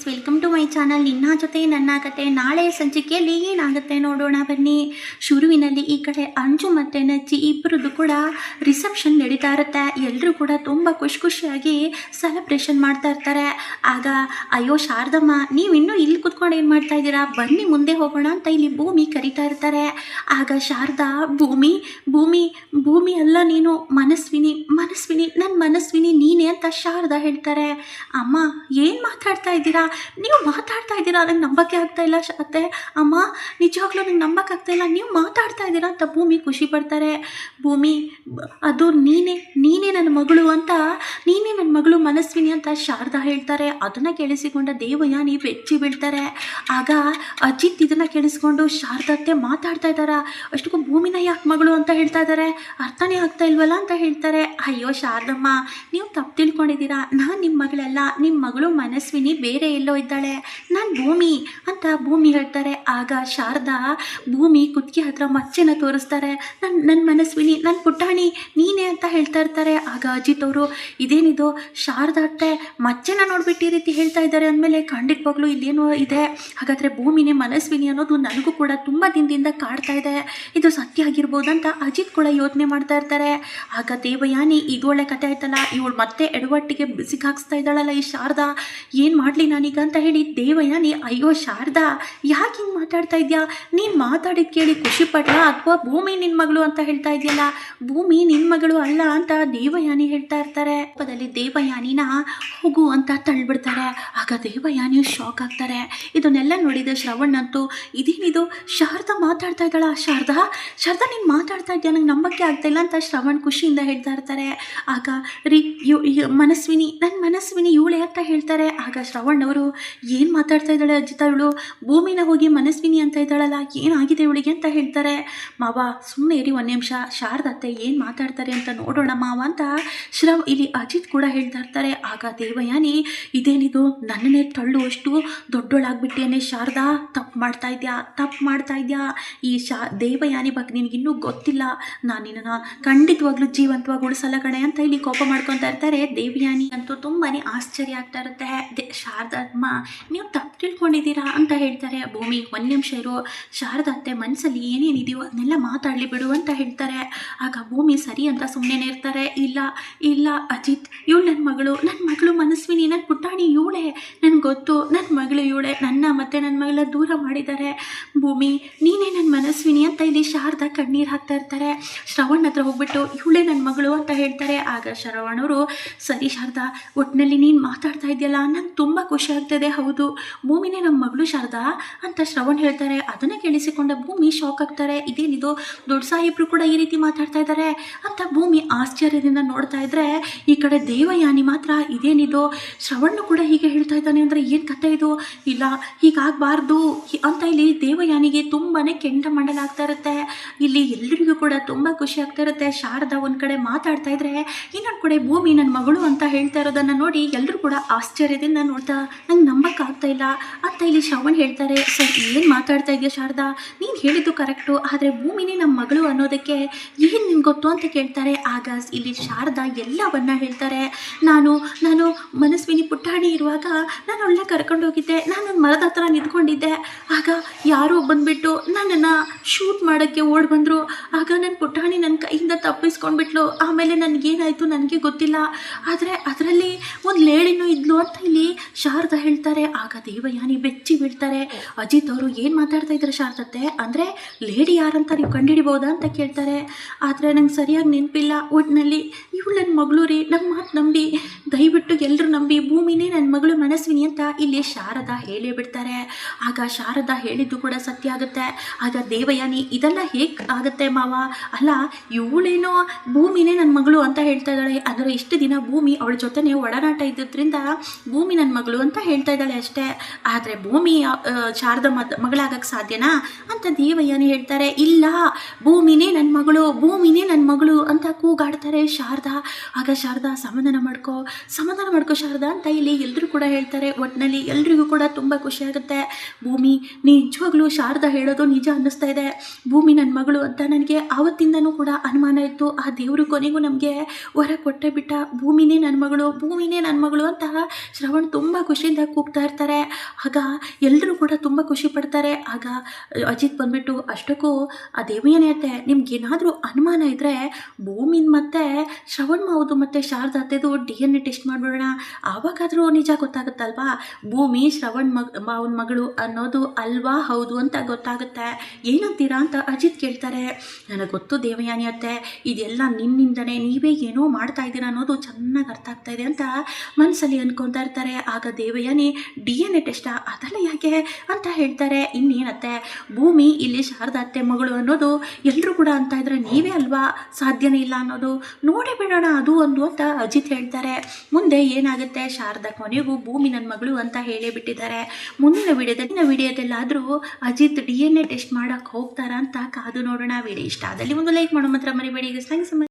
Welcome to my channel. ನಿನ್ನ ಜೊತೆ ನನ್ನ ಕತೆ. ನಾಳೆ ಸಂಚಿಕೆಯಲ್ಲಿ ಏನಾಗುತ್ತೆ ನೋಡೋಣ ಬನ್ನಿ. ಶುರುವಿನಲ್ಲಿ ಈ ಕಡೆ ಅಂಜು ಮತ್ತು ನಜ್ಜಿ ಇಬ್ಬರದ್ದು ಕೂಡ ರಿಸೆಪ್ಷನ್ ನಡೀತಾ ಇರುತ್ತೆ. ಎಲ್ಲರೂ ಕೂಡ ತುಂಬ ಖುಷಿಯಾಗಿ ಸೆಲೆಬ್ರೇಷನ್ ಮಾಡ್ತಾ ಇರ್ತಾರೆ. ಆಗ ಅಯ್ಯೋ ಶಾರದಮ್ಮ, ನೀವು ಇನ್ನೂ ಇಲ್ಲಿ ಕುತ್ಕೊಂಡು ಏನು ಮಾಡ್ತಾ ಇದ್ದೀರಾ, ಬನ್ನಿ ಮುಂದೆ ಹೋಗೋಣ ಅಂತ ಇಲ್ಲಿ ಭೂಮಿ ಕರೀತಾ ಇರ್ತಾರೆ. ಆಗ ಶಾರದಾ, ಭೂಮಿ ಭೂಮಿ ಭೂಮಿ ಅಲ್ಲ ನೀನು, ಮನಸ್ವಿನಿ ನನ್ನ ಮನಸ್ವಿನಿ ನೀನೇ ಅಂತ ಶಾರದಾ ಹೇಳ್ತಾರೆ. ಅಮ್ಮ ಏನು ಮಾತಾಡ್ತಾ ಇದ್ದೀರಾ, ನೀವು ಮಾತಾಡ್ತಾ ಇದ್ದೀರಾ, ನಂಗೆ ನಂಬಕ್ಕೆ ಆಗ್ತಾ ಇಲ್ಲ ಅತ್ತೆ. ಅಮ್ಮ ನಿಜವಾಗ್ಲೂ ನಂಗೆ ನಂಬಕ್ಕೆ ಆಗ್ತಾ ಇಲ್ಲ, ನೀವು ಮಾತಾಡ್ತಾ ಇದ್ದೀರಾ ಅಂತ ಭೂಮಿ ಖುಷಿ ಪಡ್ತಾರೆ. ಭೂಮಿ, ಅದು ನೀನೇ ನನ್ನ ಮಗಳು ಅಂತ, ನೀನೇ ನನ್ನ ಮಗಳು ಮನಸ್ವಿನಿ ಅಂತ ಶಾರದಾ ಹೇಳ್ತಾರೆ. ಅದನ್ನು ಕೇಳಿಸಿಕೊಂಡ ದೇವಯಾನಿ ಬೆಚ್ಚಿ ಬೀಳ್ತಾರೆ. ಆಗ ಅಜಿತ್ ಇದನ್ನು ಕೇಳಿಸ್ಕೊಂಡು ಶಾರದತ್ತೆ ಮಾತಾಡ್ತಾ ಇದ್ದಾರಾ, ಅಷ್ಟಕ್ಕೂ ಭೂಮಿನ ಯಾಕೆ ಮಗಳು ಅಂತ ಹೇಳ್ತಾ ಇದ್ದಾರೆ, ಅರ್ಥನೇ ಆಗ್ತಾ ಇಲ್ವಲ್ಲ ಅಂತ ಹೇಳ್ತಾರೆ. ಅಯ್ಯೋ ಶಾರದಮ್ಮ, ನೀವು ತಪ್ಪು ತಿಳ್ಕೊಂಡಿದ್ದೀರಾ, ನಾನು ನಿಮ್ಮ ಮಗಳಲ್ಲ, ನಿಮ್ಮ ಮಗಳು ಮನಸ್ವಿನಿ ಬೇರೆ ಎಲ್ಲೋ ಇದ್ದಾಳೆ, ನಾನು ಭೂಮಿ ಅಂತ ಭೂಮಿ ಹೇಳ್ತಾರೆ. ಆಗ ಶಾರದಾ ಭೂಮಿ ಕುತ್ತಿಗೆ ಹತ್ರ ಮಚ್ಚೆನ ತೋರಿಸ್ತಾರೆ. ನನ್ನ ಮನಸ್ವಿನಿ, ನನ್ನ ಪುಟಾಣಿ ನೀನೇ ಅಂತ ಹೇಳ್ತಾ ಇರ್ತಾರೆ. ಆಗ ಅಜಿತ್ ಅವರು, ಇದೇನಿದು ಶಾರದಾ ಅತ್ತೆ ಮಚ್ಚೆನ ನೋಡ್ಬಿಟ್ಟು ಈ ರೀತಿ ಹೇಳ್ತಾ ಇದ್ದಾರೆ ಅಂದಮೇಲೆ ಖಂಡಿತವಾಗ್ಲೂ ಇಲ್ಲೇನೋ ಇದೆ, ಹಾಗಾದರೆ ಭೂಮಿನೇ ಮನಸ್ವಿನಿ ಅನ್ನೋದು ನನಗೂ ಕೂಡ ತುಂಬ ದಿನದಿಂದ ಕಾಡ್ತಾ ಇದೆ, ಇದು ಸತ್ಯ ಆಗಿರ್ಬೋದಂತ ಅಜಿತ್ ಕೂಡ ಯೋಚನೆ ಮಾಡ್ತಾ ಇರ್ತಾರೆ. ಆಗ ದೇವಯಾನಿ, ಇದು ಒಳ್ಳೆ ಕತೆ ಆಯ್ತಲ್ಲ, ಇವಳು ಮತ್ತೆ ಎಡವಟ್ಟಿಗೆ ಸಿಕ್ಕಾಕ್ಸ್ತಾ ಇದ್ದಾಳಲ್ಲ ಈ ಶಾರದಾ, ಏನು ಮಾಡಲಿ ನಾನೀಗ ಅಂತ ಹೇಳಿ ದೇವಯಾನಿ, ಅಯ್ಯೋ ಶಾರದಾ ಯಾಕೆ ಹಿಂಗೆ ಮಾತಾಡ್ತಾ ಇದೆಯಾ, ನೀನು ಮಾತಾಡಿದ್ದು ಕೇಳಿ ಖುಷಿ ಪಡ್ಲಾ ಅಥವಾ ಭೂಮಿ ನಿನ್ನ ಮಗಳು ಅಂತ ಹೇಳ್ತಾ ಇದೆಯಲ್ಲ, ಭೂಮಿ ನಿನ್ನ ಮಗಳು ಅಲ್ಲ ಅಂತ ದೇವಯಾನಿ ಹೇಳ್ತಾ ಇರ್ತಾರೆ. ಪದದಲ್ಲಿ ದೇವಯಾನಿನ ಹೋಗು ಅಂತ ತಳ್ಳಿಬಿಡ್ತಾರೆ. ಆಗ ದೇವಯಾನಿ ಶಾಕ್ ಆಗ್ತಾರೆ. ಇದನ್ನೆಲ್ಲ ನೋಡಿದ ಶ್ರವಣ್ ಅಂತೂ, ಇದೇನಿದು ಶಾರದಾ ಮಾತಾಡ್ತಾ ಇದ್ದಾಳ, ಶಾರದಾ ನೀನು ಮಾತಾಡ್ತಾ ಇದೆಯಾ, ನಂಗೆ ನಂಬಕ್ಕೆ ಆಗ್ತಾ ಇಲ್ಲ ಅಂತ ಶ್ರವಣ್ ಖುಷಿಯಿಂದ ಹೇಳ್ತಾ ಇರ್ತಾರೆ. ಆಗ ರೀ ಮನಸ್ವಿನಿ, ನನ್ನ ಮನಸ್ವಿನಿ ಇವಳೆ ಅಂತ ಹೇಳ್ತಾರೆ. ಆಗ ಶ್ರವಣ್ ಅವರು, ಏನು ಮಾತಾಡ್ತಾ ಇದ್ದಾಳೆ ಅಜಿತ, ಇವಳು ಭೂಮಿನ ಹೋಗಿ ಮನಸ್ವಿನಿ ಅಂತ ಇದ್ದಾಳಲ್ಲ, ಏನಾಗಿದೆ ಇವಳಿಗೆ ಅಂತ ಹೇಳ್ತಾರೆ. ಮಾವ ಸುಮ್ಮನೆ ಇರಿ ಒಂದು ನಿಮಿಷ, ಶಾರದತ್ತೆ ಏನು ಮಾತಾಡ್ತಾರೆ ಅಂತ ನೋಡೋಣ ಮಾವ ಅಂತ ಇಲ್ಲಿ ಅಜಿತ್ ಕೂಡ ಹೇಳ್ತಾ ಇರ್ತಾರೆ. ಆಗ ದೇವಯಾನಿ, ಇದೇನಿದು ನನ್ನನ್ನೇ ತಳ್ಳುವಷ್ಟು ದೊಡ್ಡೋಳಾಗ್ಬಿಟ್ಟಿಯೇ ಶಾರದಾ, ತಪ್ಪು ಮಾಡ್ತಾ ಇದೆಯಾ ಈ ದೇವಯಾನಿ ಬಗ್ಗೆ ನಿನಗಿನ್ನೂ ಗೊತ್ತಿಲ್ಲ, ನಾನು ನಿನ್ನನ್ನು ಖಂಡಿತವಾಗ್ಲೂ ಜೀವಂತವಾಗಿ ಉಳಿಸಲ್ಲ ಕಣೆ ಅಂತ ಇಲ್ಲಿ ಕೋಪ ಮಾಡ್ಕೊತಾ ಇರ್ತಾರೆ. ದೇವಯಾನಿ ಅಂತೂ ತುಂಬಾ ಆಶ್ಚರ್ಯ ಆಗ್ತಾ ಇರುತ್ತೆ. ಶಾರದಮ್ಮ, ನೀವು ತಪ್ಪು ತಿಳ್ಕೊಂಡಿದ್ದೀರಾ ಅಂತ ಹೇಳ್ತಾರೆ. ಭೂಮಿ ಒಂದು ನಿಮಿಷ ಇರು, ಶಾರದತ್ತೆ ಮನಸ್ಸಲ್ಲಿ ಏನೇನಿದೆಯೋ ಅದನ್ನೆಲ್ಲ ಮಾತಾಡಲಿ ಬಿಡು ಅಂತ ಹೇಳ್ತಾರೆ. ಆಗ ಭೂಮಿ ಸರಿ ಅಂತ ಸುಮ್ಮನೆ ಇರ್ತಾರೆ. ಇಲ್ಲ ಅಜಿತ್, ಇವಳು ನನ್ನ ಮಗಳು ಮನಸ್ವಿನಿ, ನನ್ನ ಪುಟಾಣಿ ಇವಳೆ, ನನಗೆ ಗೊತ್ತು, ನನ್ನ ಮಗಳು ಇವಳೆ, ನನ್ನ ಮತ್ತು ನನ್ನ ಮಗಳ ದೂರ ಮಾಡಿದ್ದಾರೆ. ಭೂಮಿ ನೀನೇ ನನ್ನ ಮನಸ್ವಿನಿ ಅಂತ ಇಲ್ಲಿ ಶಾರದಾ ಕಣ್ಣೀರು ಹಾಕ್ತಾ ಇರ್ತಾರೆ. ಶ್ರವಣ್ ಹತ್ರ ಹೋಗ್ಬಿಟ್ಟು ಇವಳೇ ನನ್ನ ಮಗಳು ಅಂತ ಹೇಳ್ತಾರೆ. ಆಗ ಶ್ರವಣ್ ಅವರು, ಸರಿ ಶಾರದಾ, ಒಟ್ಟಿನಲ್ಲಿ ನೀನು ಮಾತಾಡ್ತಾ ಇದೆಯಲ್ಲ ನಂಗೆ ತುಂಬ ಖುಷಿ ಆಗ್ತದೆ, ಹೌದು ಭೂಮಿನೇ ನಮ್ಮ ಮಗಳು ಶಾರದಾ ಅಂತ ಶ್ರವಣ್ ಹೇಳ್ತಾರೆ. ಅದನ್ನು ಕೇಳಿಸಿಕೊಂಡ ಭೂಮಿ ಶಾಕ್ ಆಗ್ತಾರೆ. ಇದೇನಿದು ದೊಡ್ಡ ಸಾಹೇಬರು ಕೂಡ ಈ ರೀತಿ ಮಾತಾಡ್ತಾ ಇದ್ದಾರೆ ಅಂತ ಭೂಮಿ ಆಶ್ಚರ್ಯದಿಂದ ನೋಡ್ತಾ ಇದ್ರೆ, ಈ ಕಡೆ ದೇವಯಾನಿ ಮಾತ್ರ, ಇದೇನಿದು ಶ್ರವಣ್ಣು ಕೂಡ ಹೀಗೆ ಹೇಳ್ತಾ ಇದ್ದಾನೆ ಅಂದರೆ ಏನು ಕತೆ ಇದು, ಇಲ್ಲ ಹೀಗಾಗಬಾರ್ದು ಅಂತ ಇಲ್ಲಿ ದೇವಯಾನಿಗೆ ತುಂಬಾ ಕೆಂಡ ಮಂಡಲಾಗ್ತಾ ಇರುತ್ತೆ. ಇಲ್ಲಿ ಎಲ್ಲರಿಗೂ ಕೂಡ ತುಂಬ ಖುಷಿ ಆಗ್ತಾ ಇರುತ್ತೆ. ಶಾರದಾ ಒಂದು ಕಡೆ ಮಾತಾಡ್ತಾ ಇದ್ರೆ, ಇನ್ನೊಂದು ಕಡೆ ಭೂಮಿ ನನ್ನ ಮಗಳು ಅಂತ ಹೇಳ್ತಾ ಇರೋದನ್ನು ನೋಡಿ ಎಲ್ಲರೂ ಕೂಡ ಆಶ್ಚರ್ಯದಿಂದ ನೋಡ್ತಾ, ನಂಗೆ ನಂಬಕ್ಕಾಗ್ತಾ ಇಲ್ಲ ಅಂತ ಇಲ್ಲಿ ಶ್ರವಣ್ ಹೇಳ್ತಾರೆ. ಸರ್ ಏನು ಮಾತಾಡ್ತಾ ಇದೆಯಾ ಶಾರದಾ, ನೀನು ಹೇಳಿದ್ದು ಕರೆಕ್ಟು, ಆದರೆ ಭೂಮಿನೇ ನಮ್ಮ ಮಗಳು ಅನ್ನೋದಕ್ಕೆ ಏನು ನಿಮ್ಗೆ ಗೊತ್ತು ಅಂತ ಕೇಳ್ತಾರೆ. ಆಗ ಇಲ್ಲಿ ಶಾರದಾ ಎಲ್ಲವನ್ನ ಹೇಳ್ತಾರೆ. ನಾನು ಮನಸ್ವಿನಿ ಪುಟಾಣಿ ಇರುವಾಗ ನಾನು ಒಳ್ಳೆ ಕರ್ಕೊಂಡು ಹೋಗಿದ್ದೆ, ನಾನೊಂದು ಮರದ ಹತ್ರ ನಿಂತ್ಕೊಂಡಿದ್ದೆ, ಆಗ ಯಾರೋ ಬಂದುಬಿಟ್ಟು ನನ್ನನ್ನು ಶೂಟ್ ಮಾಡೋಕ್ಕೆ ಓಡಿ ಬಂದರು. ಆಗ ನನ್ನ ಪುಟಾಣಿ ನನ್ನ ಕೈಯಿಂದ ತಪ್ಪಿಸ್ಕೊಂಡ್ಬಿಟ್ಲು. ಆಮೇಲೆ ನನಗೇನಾಯಿತು ನನಗೆ ಗೊತ್ತಿಲ್ಲ, ಆದರೆ ಅದರಲ್ಲಿ ಒಂದು ಲೇಡಿನೂ ಇದ್ಲು ಅಂತ ಇಲ್ಲಿ ಶಾರದಾ ಹೇಳ್ತಾರೆ. ಆಗ ದೇವಯಾನಿ ಬೆಚ್ಚಿ ಬೀಳ್ತಾರೆ. ಅಜಿತ್ ಅವರು, ಏನು ಮಾತಾಡ್ತಾ ಇದ್ದಾರೆ ಶಾರದತ್ತೆ, ಅಂದರೆ ಲೇಡಿ ಯಾರಂತ ನೀವು ಕಂಡುಹಿಡಿಬೋದಾ ಅಂತ ಕೇಳ್ತಾರೆ. ಆದರೆ ನಂಗೆ ಸರಿಯಾಗಿ ನೆನಪಿಲ್ಲ, ಒಟ್ಟಿನಲ್ಲಿ ಇವಳು ನನ್ನ ಮಗಳು ರೀ, ನಮ್ಮ ಮಾತು ನಂಬಿ, ದಯವಿಟ್ಟು ಎಲ್ಲರೂ ನಂಬಿ, ಭೂಮಿನೇ ನನ್ನ ಮಗಳು ಮನಸ್ವಿನಿ ಅಂತ ಇಲ್ಲಿ ಶಾರದಾ ಹೇಳೇ ಬಿಡ್ತಾರೆ. ಆಗ ಶಾರದಾ ಹೇಳಿದ್ದು ಕೂಡ ಸತ್ಯ ಆಗುತ್ತೆ. ಆಗ ದೇವಯಾನಿ, ಇದೆಲ್ಲ ಹೇಗೆ ಆಗುತ್ತೆ ಮಾವ, ಅಲ್ಲ ಇವಳೇನೋ ಭೂಮಿನೇ ನನ್ನ ಮಗಳು ಅಂತ ಹೇಳ್ತಾ ಇದ್ದಾಳೆ, ಆದರೆ ಇಷ್ಟು ದಿನ ಭೂಮಿ ಅವಳ ಜೊತೆನೇ ಒಡನಾಟ ಇದ್ದಿದ್ದರಿಂದ ಭೂಮಿ ನನ್ನ ಮಗಳು ಅಂತ ಹೇಳ್ತಾ ಇದ್ದಾಳೆ ಅಷ್ಟೇ, ಆದರೆ ಭೂಮಿ ಶಾರದಾ ಮಗಳಾಗಕ್ಕೆ ಸಾಧ್ಯನಾ ಅಂತ ದೇವಯಾನಿ ಹೇಳ್ತಾರೆ. ಇಲ್ಲ, ಭೂಮಿನೇ ನನ್ನ ಮಗಳು ಅಂತ ಕೂಗಾಡ್ತಾರೆ ಶಾರದಾ. ಆಗ ಶಾರದಾ, ಸಮಾಧಾನ ಮಾಡ್ಕೋ ಶಾರದಾ ಅಂತ ಇಲ್ಲಿ ಎಲ್ಲರೂ ಕೂಡ ಹೇಳ್ತಾರೆ. ಒಟ್ಟಿನಲ್ಲಿ ಎಲ್ರಿಗೂ ಕೂಡ ತುಂಬ ಖುಷಿ ಆಗುತ್ತೆ. ಭೂಮಿ ನಿಜವಾಗ್ಲೂ ಶಾರದಾ ಹೇಳೋದು ನಿಜ ಅನ್ನಿಸ್ತಾ ಇದೆ, ಭೂಮಿ ನನ್ನ ಮಗಳು ಅಂತ ನನಗೆ ಆವತ್ತಿಂದನೂ ಕೂಡ ಅನುಮಾನ ಇತ್ತು. ಆ ದೇವರು ಕೊನೆಗೂ ನಮಗೆ ವರ ಕೊಟ್ಟೇ ಬಿಟ್ಟ, ಭೂಮಿನೇ ನನ್ನ ಮಗಳು ಅಂತ ಶ್ರವಣ್ ತುಂಬ ಖುಷಿಯಿಂದ ಖುಷಿಯಿಂದ ಕೂಗ್ತಾ ಇರ್ತಾರೆ. ಆಗ ಎಲ್ಲರೂ ಕೂಡ ತುಂಬ ಖುಷಿ ಪಡ್ತಾರೆ. ಆಗ ಅಜಿತ್ ಬಂದ್ಬಿಟ್ಟು ಅಷ್ಟಕ್ಕೂ ಆ ದೇವಯಾನಿ ಅತ್ತೆ ನಿಮ್ಗೇನಾದರೂ ಅನುಮಾನ ಇದ್ದರೆ ಭೂಮಿನ್ ಮತ್ತು ಶ್ರವಣ್ ಮಾವದು ಮತ್ತು ಶಾರದಾ ಅತ್ತೆದು DNA ಟೆಸ್ಟ್ ಮಾಡಿಬಿಡೋಣ, ಆವಾಗಾದರೂ ನಿಜ ಗೊತ್ತಾಗುತ್ತಲ್ವಾ, ಭೂಮಿ ಶ್ರವಣ್ ಮಾವನ ಮಗಳು ಅನ್ನೋದು ಅಲ್ವಾ ಹೌದು ಅಂತ ಗೊತ್ತಾಗುತ್ತೆ, ಏನಂತೀರಾ ಅಂತ ಅಜಿತ್ ಕೇಳ್ತಾರೆ. ನನಗೆ ಗೊತ್ತು ದೇವಯಾನಿ ಅತ್ತೆ, ಇದೆಲ್ಲ ನಿನ್ನಿಂದನೇ, ನೀವೇ ಏನೋ ಮಾಡ್ತಾ ಇದ್ದೀರಾ ಅನ್ನೋದು ಚೆನ್ನಾಗಿ ಅರ್ಥ ಆಗ್ತಾ ಇದೆ ಅಂತ ಮನಸ್ಸಲ್ಲಿ ಅನ್ಕೊತಾ ಇರ್ತಾರೆ. ಆಗ ದೇವಯಾನಿ DNA ಟೆಸ್ಟಾ, ಅದೆಲ್ಲ ಯಾಕೆ ಅಂತ ಹೇಳ್ತಾರೆ. ಇನ್ನೇನತ್ತೆ, ಭೂಮಿ ಇಲ್ಲಿ ಶಾರದಾ ಅತ್ತೆ ಮಗಳು ಅನ್ನೋದು ಎಲ್ಲರೂ ಕೂಡ ಅಂತ ಇದ್ರೆ ನೀವೇ ಅಲ್ವಾ ಸಾಧ್ಯನೇ ಇಲ್ಲ ಅನ್ನೋದು, ನೋಡೇ ಬಿಡೋಣ ಅದು ಒಂದು ಅಂತ ಅಜಿತ್ ಹೇಳ್ತಾರೆ. ಮುಂದೆ ಏನಾಗುತ್ತೆ, ಶಾರದಾ ಕೊನೆಗೂ ಭೂಮಿ ನನ್ನ ಮಗಳು ಅಂತ ಹೇಳೇ ಬಿಟ್ಟಿದ್ದಾರೆ. ಮುಂದಿನ ವಿಡಿಯೋದಲ್ಲಾದರೂ ಅಜಿತ್ DNA ಟೆಸ್ಟ್ ಮಾಡೋಕ್ಕೆ ಹೋಗ್ತಾರಾ ಅಂತ ಕಾದು ನೋಡೋಣ. ವಿಡಿಯೋ ಇಷ್ಟ ಆದಲ್ಲಿ ಒಂದು ಲೈಕ್ ಮಾಡೋ ಮಾತ್ರ ಮರಿಬೇಡಿ. ಥ್ಯಾಂಕ್ಸ್.